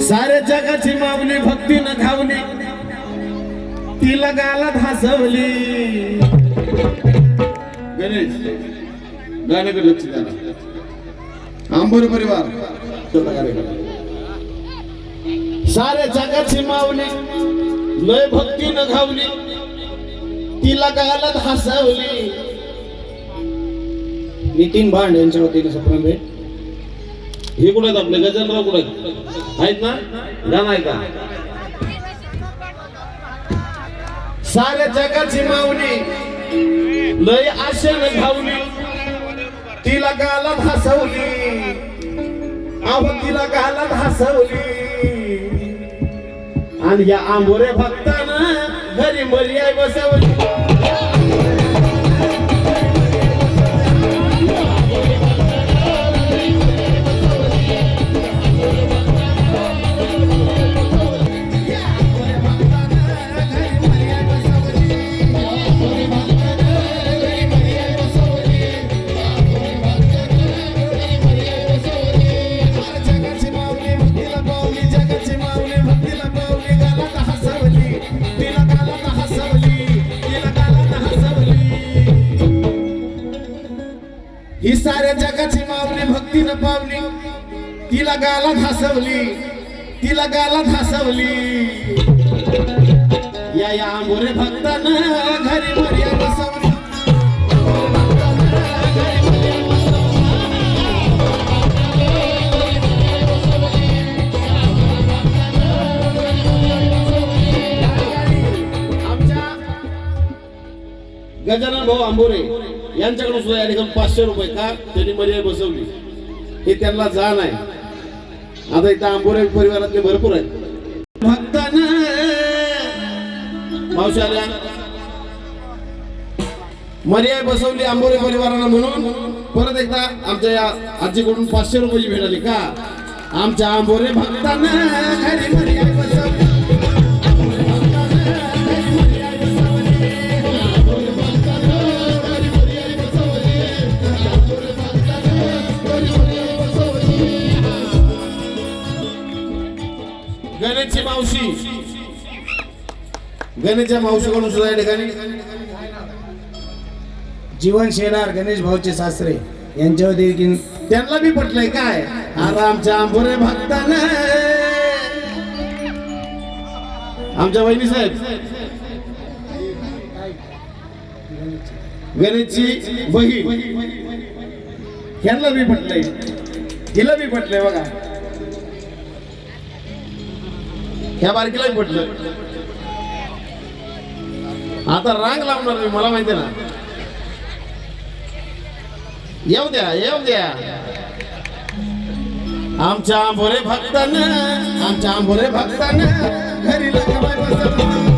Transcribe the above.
सारे जगाची माऊली भक्तीनं धावली, तिला गालात हसवली. गणेश गाण्याकडे लक्ष द्या. आंबोरे परिवार सारे जगाची माऊली लय भक्तीनं धावली, तिला गालात हसवली. नितीन भांड यांच्या वतीने सप्रेम भेट. हे कुठे आहेत आपले गजानराव कुठे आहेत ना? गाणं आहे का? साऱ्या जगाची माऊली लय आशेनं धावली, तिला गालात हसवली. अहो तिला गालात हसवली. आणि या आंबोरे भक्तानं घरी मर्याय बसवली. ही साऱ्या जगाची माऊली भक्तीनं पावली, तिला गालात हसवली. तिला गालात हसवली. या आंबोरे भक्तानं घरी मर्या बसवली. आमच्या गजानन भाऊ आंबोरे यांच्याकडून सुद्धा या ठिकाणी 500 रुपये का त्यांनी मर्यादा बसवली, हे त्यांना जाण आहे. आता इथं आंबोरे परिवारातले भरपूर आहेत. भक्तांना मावशाला मर्यादा बसवली आंबोरे परिवाराला, म्हणून परत एकदा आमच्या या आजीकडून 500 रुपयाची भेट आली का. आमच्या आंबोरे भक्तांना घरी मर्यादा बसवली. गणेशची मावशी, गणेशच्या मावशीकडून सुद्धा या ठिकाणी जीवन शेलार गणेश भाऊचे सासरे यांच्या वतीने त्यांना बी पटलंय काय. आता आमच्या आंबोरे भक्तांना आमच्या वहिनी साहेब गणेशची बहीण यांना बी पटलंय, हिला बी पटलंय बघा. ह्या बारकीलाही पटलं. आता रांग लावणार मी, मला माहिती ना. येऊ द्या येऊ द्या. आमच्या आंबोरे भक्तांना, आमच्या आंबोरे भक्तांना घरी लग्न बसवलं.